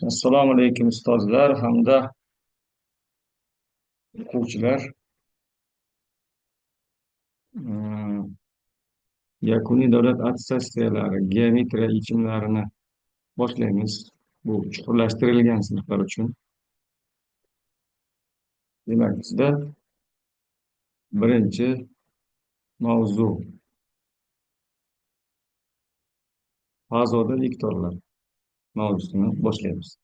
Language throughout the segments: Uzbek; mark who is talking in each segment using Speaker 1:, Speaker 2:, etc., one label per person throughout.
Speaker 1: Assalomu alaykum ustozlar hamda o'quvchilar. Mm, Yakuniy davlat attestatsiyalari geometriya yechimlarini boshlaymiz. Bu chuqurlashtirilgan sinflar uchun. Demak, bizda birinchi mavzu fazoda vektorlar mavzusini boshlaymiz.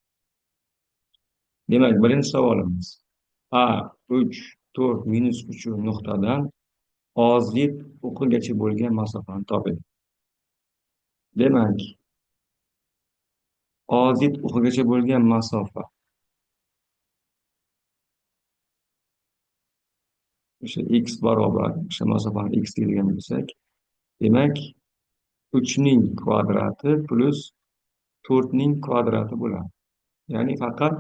Speaker 1: Demak, birinchi savolimiz A 3, 4, -3 nuqtadan ozid o'qigacha bo'lgan masofani toping. Demak, ozid o'qigacha bo'lgan masofa o'sha x barobar o'sha masofani x deydigan bo'lsak, demak 3 ning kvadrati plus 4 ning kvadrati bo'ladi. Ya'ni faqat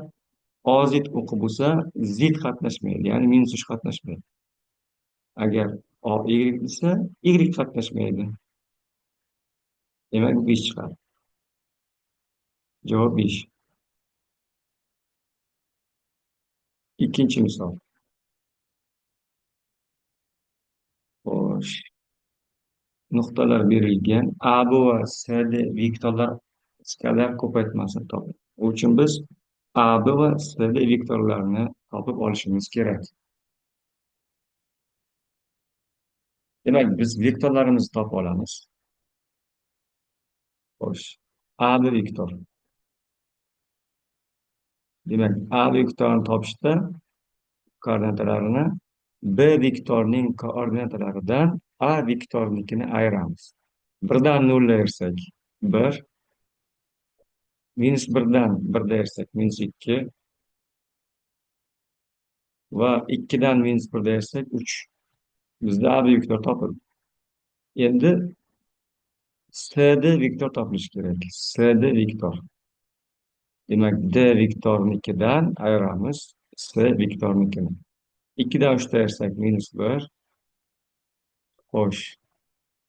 Speaker 1: ozid o'qi bo'lsa zid qatnashmaydi, ya'ni -3 qatnashmaydi. Agar y desa y qatnashmaydi. Demak 5 chiqadi. Javob 5. Ikkinchi misol. Xo'sh, nuqtalar berilgan. AB va CD vektorlar skalar ko'paytmasini toping. Bu uchun biz AB va CD vektorlarini topib olishimiz kerak. Demak, biz vektorlarimizni topib olamiz. Xo'sh, AB vektor. Demak, A vektorini topishda koordinatalarini B vektorining koordinatalaridan A vektornikini ayiramiz. 1dan 0 ayirsak 1, -1dan 1 ayirsak -2 va 2dan -1 ayirsak 3. Bizda A vektor topildi. Endi CD vektor topilishi kerak. CD vektor. Demak, D vektornikidan ayiramiz C vektornikini. 2dan 3 ayirsak -1. Xo'sh,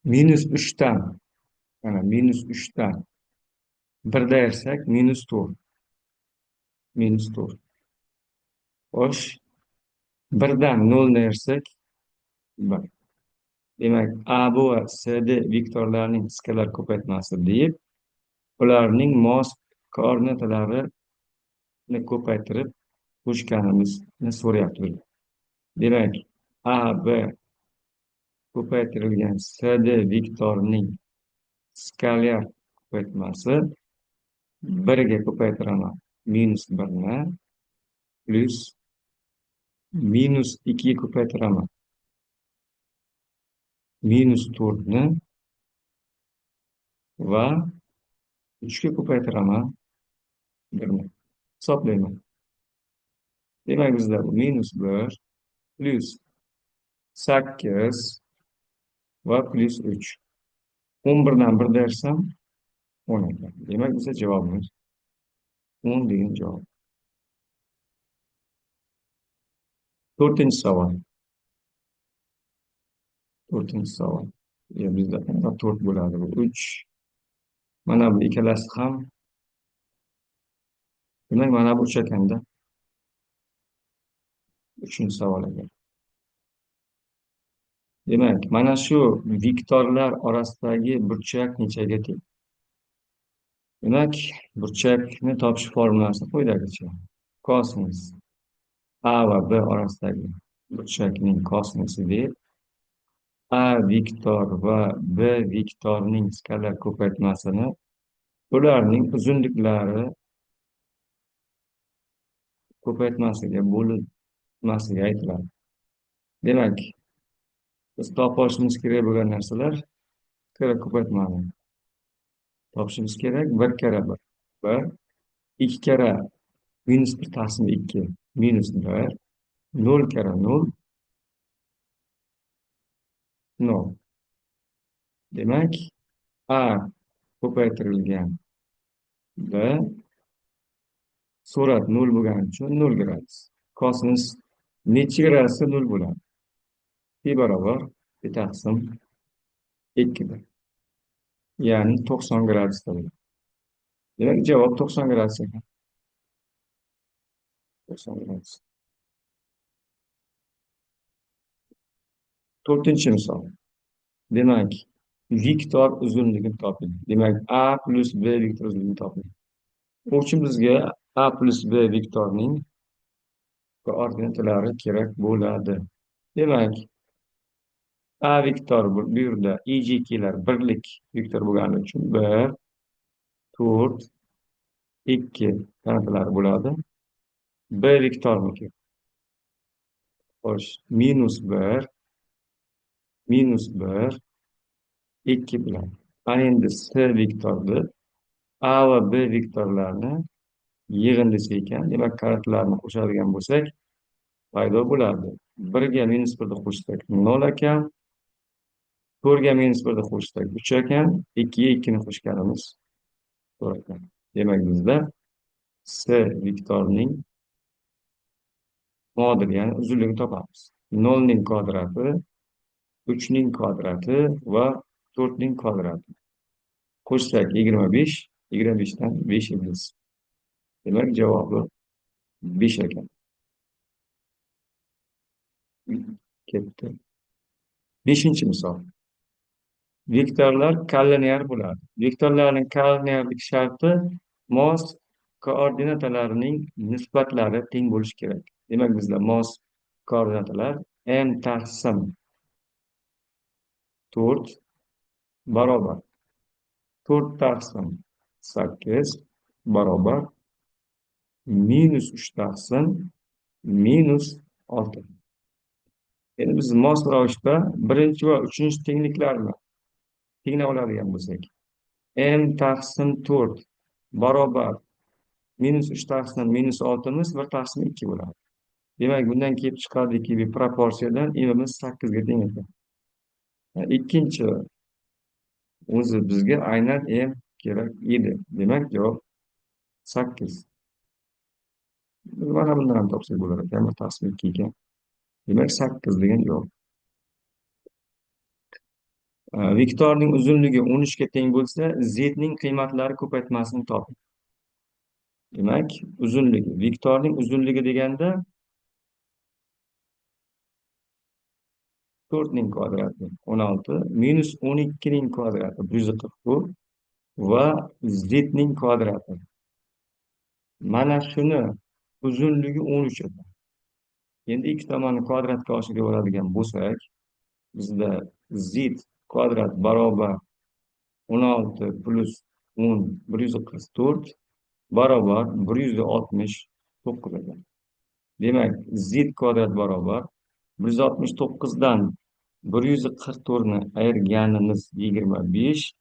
Speaker 1: -3dan, mana -3dan 1 ayirsak -4. -4. Xo'sh, 1dan 0 ayirsak 1. Demak, AB va CD vektorlarining skalar ko'paytmasi deb, ularning mos koordinatalarini ko'paytirib qo'shganimizni so'rayapti. Demak, AB ko'paytirilgan CD vektorining skalar ko'paytmasi 1ga ko'paytiraman -1ni plus -2ga ko'paytiraman -4ni va 3ga ko'paytiraman 1ni. Hisoblayman. Demak, bizda bu -1 plus 8 va plus 3. 11dan 1 dersam 10 ekan. Demak, bizda javobimiz 10 degan javob. To'rtinchi savol. To'rtinchi savol. Bizda 4 bo'ladi. Bu 3. Mana bu ikkalasi ham. Demak, mana bu 3 ekanda. Uchinchi savolga. Demak, mana shu vektorlar orasidagi burchak nechaga teng? Demak, burchakni topish formulasi quyidagicha. Kosinus A va B orasidagi burchakning kosinusini deb, A vektor va B vektorining skalar ko'paytmasini ularning uzunliklari ko'paytmasiga bo'linmasiga aytiladi. Demak, biz topib olishimiz kerak bo'lgan narsalar skalar ko'paytmani topishimiz kerak. 1 kara 1 1, 2 kara -1 taqsim 2 -1, 0 kara 0 0. Demak, A ko'paytirilgan B surat 0 bo'lgani uchun 0 gradus. Kosinus necha gradusda 0 bo'ladi? Pi barobar bir taqsim 2'dir. Ya'ni 90 gradusda bo'ladi. Demak, javob 90 gradus ekan. 90 gradus. To'rtinchi misol. Demak, vektor uzunligini toping. Demak, A plus B vektor uzunligini toping. Bu uchun bizga A plus B vektorning koordinatalari kerak bo'ladi. Demak, A vektor bu yerda EJK'lar birlik vektor bo'lgani uchun 1, 4, 2 koordinatalari bo'ladi. B vektorniki xo'sh, minus 1, 2 bilan. Ana endi C vektorni A va B vektorlarni yig'indisi ekan. Demak, karakterlarni qo'shadigan bo'lsak, paydo bo'ladi. 1 ga minus 1 ni qo'shsak 0 ekan, 4 ga minus 1 ni qo'shsak 3 ekan, 2 ga 2 ni qo'shganimiz 4 ekan. Demak, bizda C vektorining moduli, ya'ni uzunligini topamiz. 0 ning kvadrati, 3 ning kvadrati va 4 ning kvadrati. Qo'shsak 25, 25 dan 5 ildiz. Demak, javobi 5 ekan. Ketdi. Beshinchi misol. Vektorlar kollinear bo'ladi. Vektorlarning kollinearlik sharti mos koordinatalarining nisbatlari teng bo'lishi kerak. Demak, bizda mos koordinatalar m taqsim 4 barobar 4 taqsim 8 barobar minus 3 taqsim minus 6. Endi biz mos ravishda birinchi va uchinchi tengliklarni tenglab oladigan bo'lsak, m taqsim 4 barobar minus 3 taqsim minus 6'miz 1 taqsim 2 bo'ladi. Demak, bundan kelib chiqadiki, bir proporsiyadan m'imiz 8 ga teng ekan. Ikkinchi o'zi bizga aynan m kerak edi. Demak, javob 8. Mana bundan ham topsak bo'lar ekan, 1 taqsim 2 ekan. Demak, 8 degan javob. Vektorning uzunligi 13 ga teng bo'lsa, z ning qiymatlari ko'paytmasini toping. Demak, uzunligi, vektorning uzunligi deganda 4 ning kvadrati 16, minus 12 ning kvadrati 144 va z ning kvadrati. Mana shuni uzunligi 13 edi. Endi ikki tomonni kvadratga oshirib oladigan bo'lsak, bizda z kvadrat barobar 16 plus 10 144 barobar 169 ekan. Demak, z kvadrat barobar 169 dan 144 ni ayirganimiz 25,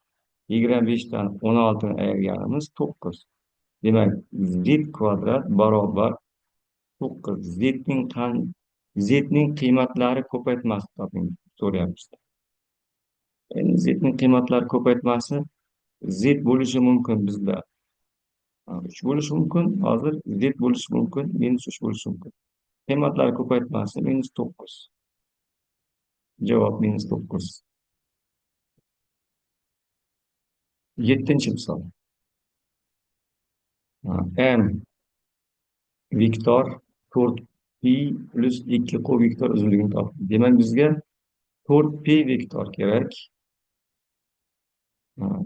Speaker 1: 25 dan 16 ni ayirganimiz 9. Demak, z kvadrat barobar 9. Z ning qiymatlari ko'paytmasi toping so'rayapmiz. Endi z ning qiymatlari ko'paytmasi z bo'lishi mumkin bizda 3 bo'lishi mumkin, hozir z bo'lishi mumkin, minus 3 bo'lishi mumkin. Qiymatlari ko'paytmasi minus 9. Javob minus 9. Yettinchi misol. M vektor 4pi plus 2q vektor uzunligini toping. Demak, bizga 4pi vektor kerak.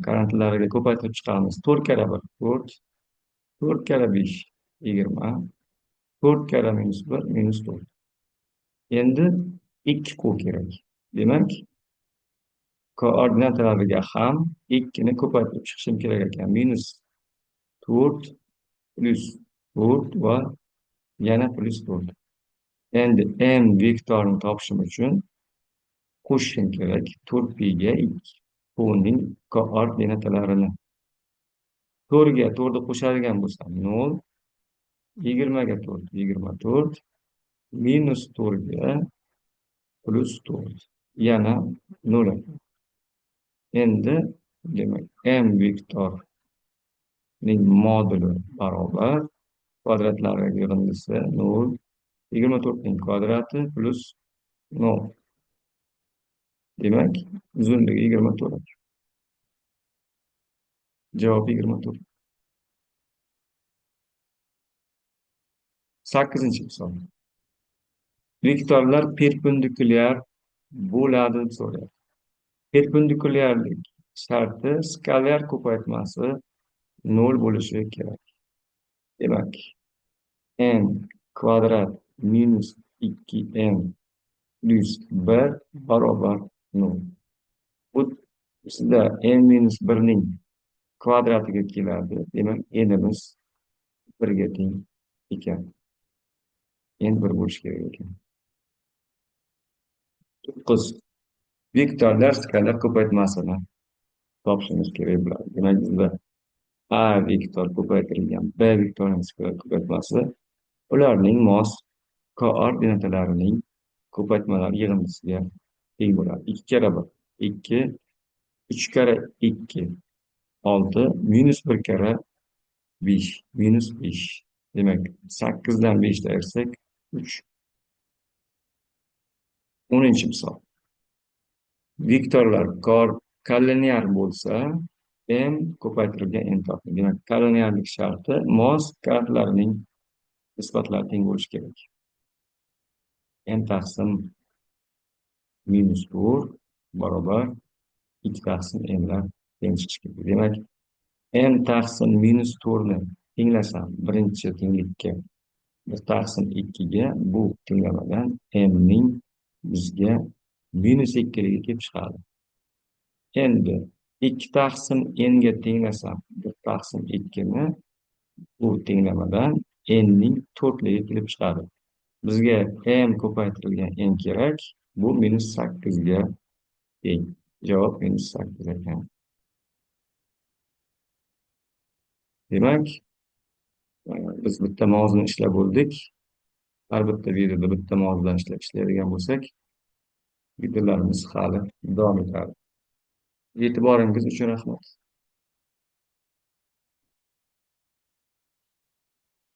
Speaker 1: Karantinlariga ko'paytirib chiqamiz. 4 kara 1 4, 4 kara 5 20, 4 kara minus 1 minus 4. Endi 2q kerak. Demak, koordinatalariga ham 2 ni ko'paytirib chiqishim kerak ekan. Minus 4 plus 4 va yana plus 4. Endi m vektorini topishim uchun qo'shishim kerak 4pi ga 2 q'ning koordinatalarini. 4 ga 4 ni qo'shadigan bo'lsam 0, 20 ga 4 24, minus 4 ga plus 4 yana 0. Endi demak, m vektorining moduli barobar kvadratlariga yig'indisi 0, 24 ning kvadrati plus 0. Demak, uzunligi 24. Javob 24. Sakkizinchi savol. Vektorlar perpendikulyar bo'ladi deb so'rayapti. Perpendikulyarlik sharti skalar ko'paytmasi 0 bo'lishi kerak. Demak, n kvadrat minus 2n plus 1 barobar 0. Bu bizda n minus 1ning kvadratiga keladi. Demak, n'imiz 1ga teng ekan. N 1 bo'lishi kerak ekan. 9. Vektorlar skalar ko'paytmasini topishimiz kerak bo'ladi. Demak, bizda A vektor ko'paytirilgan B vektorining skalar ko'paytmasi ularning mos koordinatalarining ko'paytmalari yig'indisiga teng bo'ladi. 2 kara 1 2, 3 kara 2 6, minus 1 kara 5 minus 5. Demak, 8 dan 5 ayirsak 3. 10-chi misol. Vektorlar kollinear bo'lsa, m ko'paytirilgan n toping. Demak, kollinearlik sharti mos karakterlarining nisbatlari teng bo'lishi kerak. n taqsim minus 4 barobar 2 taqsim n'lar teng chiqishi kerak. Demak, n taqsim minus 4 ni tenglasam birinchi tenglikka 1 taqsim 2ga, bu tenglamadan m'ning bizga minus 2ligi kelib chiqadi. Endi 2 taqsim n'ga tenglasam 1 taqsim 2ni, bu tenglamadan n'ning 4ligi kelib chiqadi. Bizga m ko'paytirilgan n kerak. Bu minus 8ga teng. Javob minus 8 ekan. Demak, biz bitta mavzuni ishlab bo'ldik. Har bitta videoda bitta mavzudan ishlaydigan bo'lsak, videolarimiz hali davom etadi. E'tiboringiz uchun rahmat.